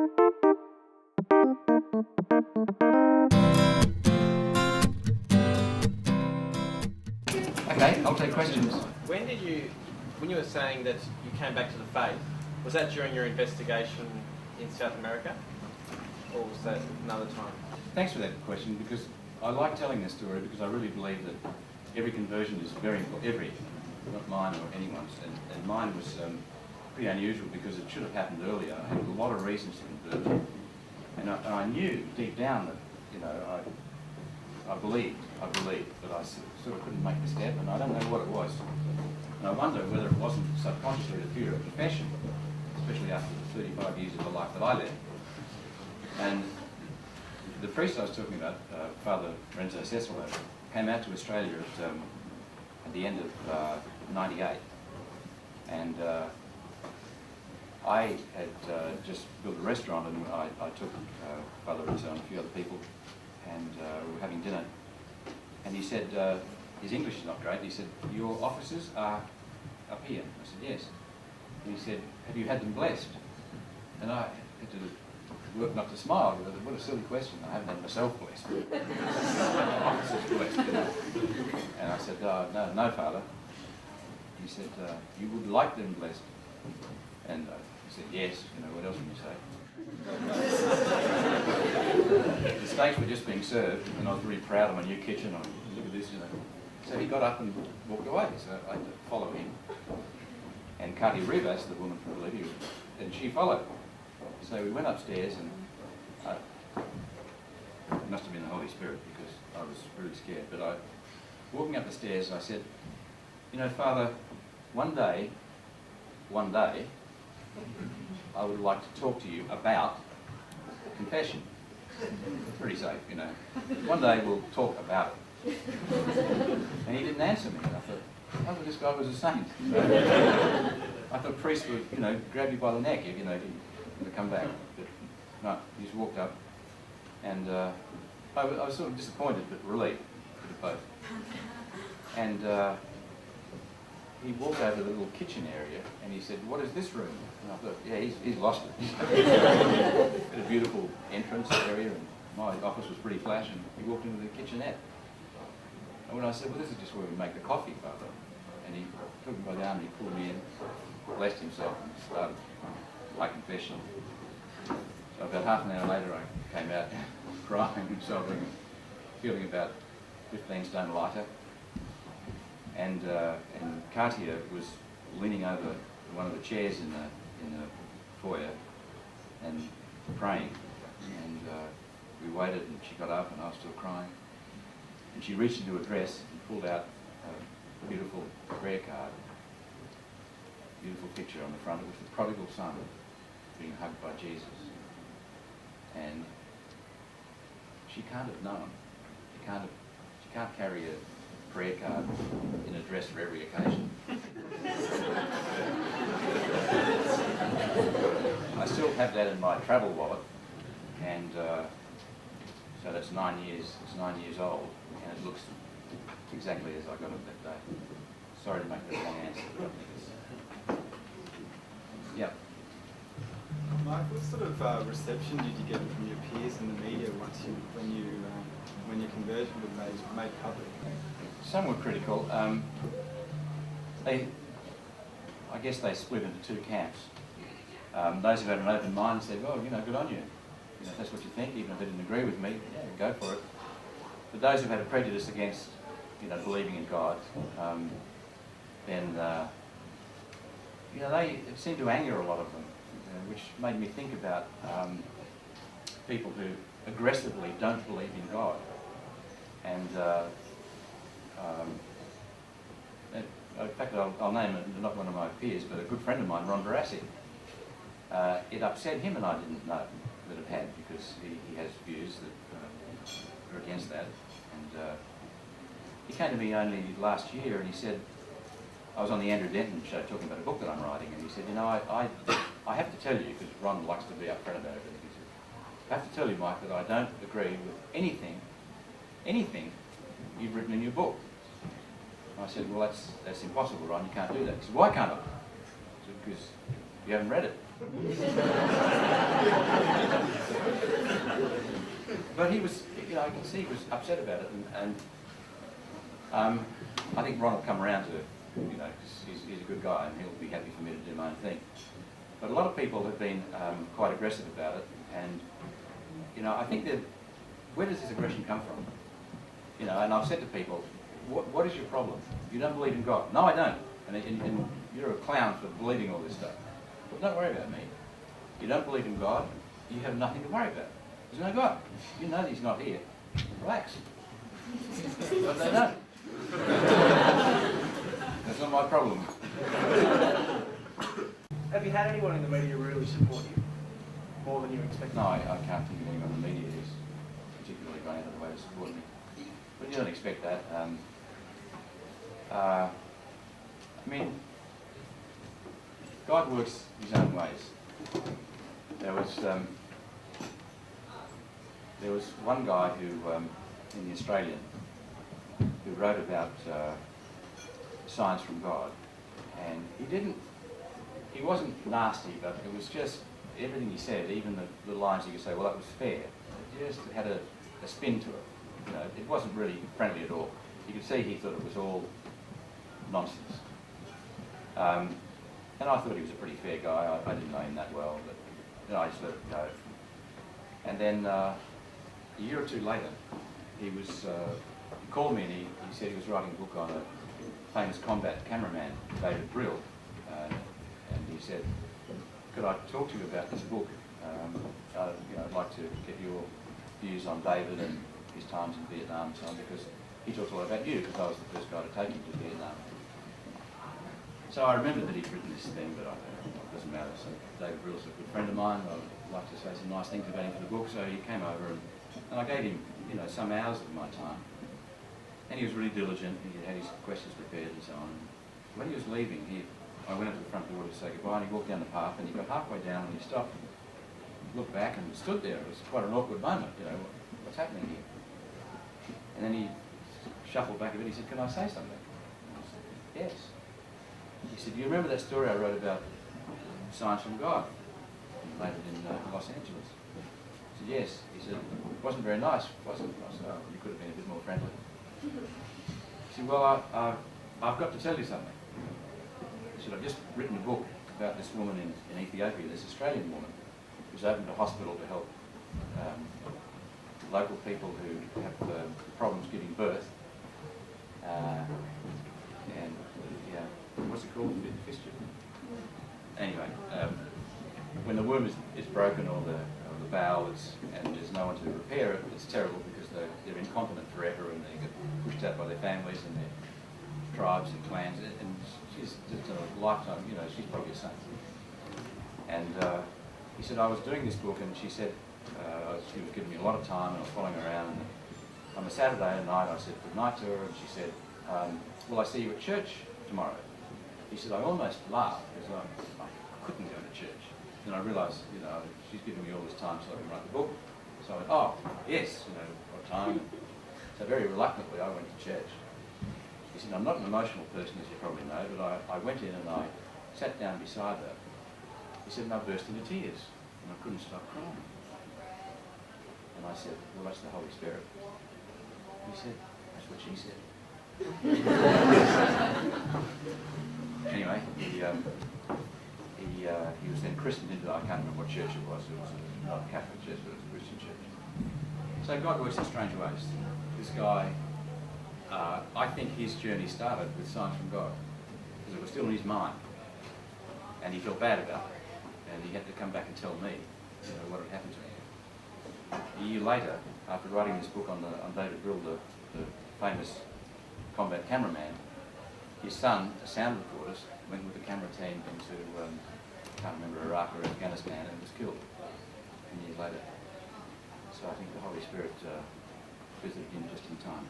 Okay, I'll take questions. When you were saying that you came back to the faith, was that during your investigation in South America, or was that another time? Thanks for that question, because I like telling this story because I really believe that every conversion is very important. Not mine or anyone's, and mine was pretty unusual because it should have happened earlier. I had a lot of reasons to convert, and I knew deep down that, you know, I believed, but I sort of couldn't make the step, and I don't know what it was. And I wonder whether it wasn't subconsciously the fear of confession, especially after the 35 years of the life that I led. And the priest I was talking about, Father Renzo Cecilo, came out to Australia at the end of '98, and I had just built a restaurant, and I took Father Renzo and a few other people, and we were having dinner, and he said, his English is not great, he said, "Your offices are up here." I said, "Yes." And he said, "Have you had them blessed?" And I had to work not to smile, because what a silly question. I haven't had myself blessed. Officers blessed, you know. And I said, no, Father." He said, "You would like them blessed?" And he said, "Yes." You know, what else can you say? The steaks were just being served, and I was really proud of my new kitchen. I look at this, you know. So he got up and walked away, so I had to follow him. And Katia Rivas, the woman from Bolivia, and she followed. So we went upstairs, and it must have been the Holy Spirit, because I was really scared. But walking up the stairs, I said, "You know, Father, one day, I would like to talk to you about confession." Pretty safe, you know. "One day we'll talk about it." And he didn't answer me, and I thought, oh, well, this guy was a saint. You know? I thought priests would, you know, grab you by the neck if, you know, if you come back. But no, he just walked up, and I was sort of disappointed but relieved, bit of both. And he walked over to the little kitchen area, and he said, "What is this room?" And I thought, yeah, he's lost it. Had a beautiful entrance area, and my office was pretty flash, and he walked into the kitchenette. And when I said, "Well, this is just where we make the coffee, Father," and he took me by the arm, and he pulled me in, blessed himself, and started my confession. So about half an hour later, I came out crying and sobbing, feeling about 15 stone lighter. And Katia was leaning over one of the chairs in the foyer and praying. And we waited, and she got up, and I was still crying. And she reached into her dress and pulled out a beautiful prayer card, beautiful picture on the front. It was the prodigal son being hugged by Jesus. And she can't have known. She can't carry a prayer card in a dress for every occasion. I still have that in my travel wallet, and so that's 9 years. It's 9 years old, and it looks exactly as I got it that day. Sorry to make that long answer, but I think it's... Yeah. Mike, what sort of reception did you get from your peers in the media when your conversion was made public? Some were critical. I guess they split into two camps. Those who had an open mind said, "Well, you know, good on you. You know, if that's what you think, even if they didn't agree with me, yeah, go for it." But those who had a prejudice against, you know, believing in God, then you know, it seemed to anger a lot of them, which made me think about people who aggressively don't believe in God. And in fact, I'll name it, not one of my peers, but a good friend of mine, Ron Barassi. It upset him, and I didn't know that it had, because he has views that are against that. And he came to me only last year, and he said, I was on the Andrew Denton show talking about a book that I'm writing, and he said, "You know, I have to tell you," because Ron likes to be upfront about everything, he said, "I have to tell you, Mike, that I don't agree with anything you've written in your book." And I said, "Well, that's impossible, Ron, you can't do that." He said, "Why can't I?" I said, "Because you haven't read it." but he was, I can see he was upset about it, and I think Ron will come around to, because he's a good guy and he'll be happy for me to do my own thing. But a lot of people have been quite aggressive about it, and I think that where does this aggression come from? And I've said to people, what is your problem? You don't believe in God? No, I don't. And you're a clown for believing all this stuff. But don't worry about me. You don't believe in God, you have nothing to worry about. There's no God. You know that He's not here. Relax. But they don't. That's not my problem. Have you had anyone in the media really support you? More than you expected? No, I can't think of anyone in the media who's particularly gone out of the way to support me. But you don't expect that. God works His own ways. There was one guy who, in the Australian, who wrote about signs from God, and he wasn't nasty, but it was just everything he said, even the lines you could say, well, that was fair. It just had a spin to it. It wasn't really friendly at all. You could see he thought it was all nonsense. And I thought he was a pretty fair guy. I didn't know him that well, but I just let it go. And then a year or two later, he called me and he said he was writing a book on a famous combat cameraman, David Brill, and he said, could I talk to you about this book? I'd like to get your views on David and his times in Vietnam and so on, because he talks a lot about you, because I was the first guy to take him to Vietnam. So I remembered that he'd written this thing, but it doesn't matter. So David Brill's a good friend of mine. I'd like to say some nice things about him for the book, so he came over and I gave him, some hours of my time. And he was really diligent. He had his questions prepared and so on. When he was leaving, I went up to the front door to say goodbye, and he walked down the path, and he got halfway down and he stopped, looked back and stood there. It was quite an awkward moment, what's happening here? And then he shuffled back a bit. He said, can I say something? And I said, yes. He said, do you remember that story I wrote about signs from God? Landed in Los Angeles. I said, yes. He said, it wasn't very nice, was it? I said, oh, you could have been a bit more friendly. He said, well, I've got to tell you something. He said, I've just written a book about this woman in Ethiopia, this Australian woman, who's opened a hospital to help local people who have problems giving birth. What's it called? Fistula. Anyway, when the womb is broken or the bowel and there's no one to repair it, it's terrible because they're incontinent forever and they get pushed out by their families and their tribes and clans. And she's just a lifetime, she's probably a saint. And he said, I was doing this book, and she said, she was giving me a lot of time and I was following her around. And on a Saturday night, I said good night to her, and she said, will I see you at church tomorrow? He said, I almost laughed because I couldn't go to church. Then I realised, she's giving me all this time so I can write the book. So I went, oh, yes, what time? So very reluctantly, I went to church. He said, I'm not an emotional person, as you probably know, but I went in and I sat down beside her. He said, and I burst into tears, and I couldn't stop crying. And I said, well, that's the Holy Spirit. He said, that's what she said. Anyway, he was then christened into, I can't remember what church it was not a Catholic church, but it was a Christian church. So God works in strange ways. This guy, I think his journey started with signs from God, because it was still in his mind, and he felt bad about it, and he had to come back and tell me what had happened to him. A year later, after writing this book on David Brill, the famous combat cameraman, his son, a sound recorder, went with the camera team into, I can't remember, Iraq or Afghanistan, and was killed 10 years later. So I think the Holy Spirit visited him just in time.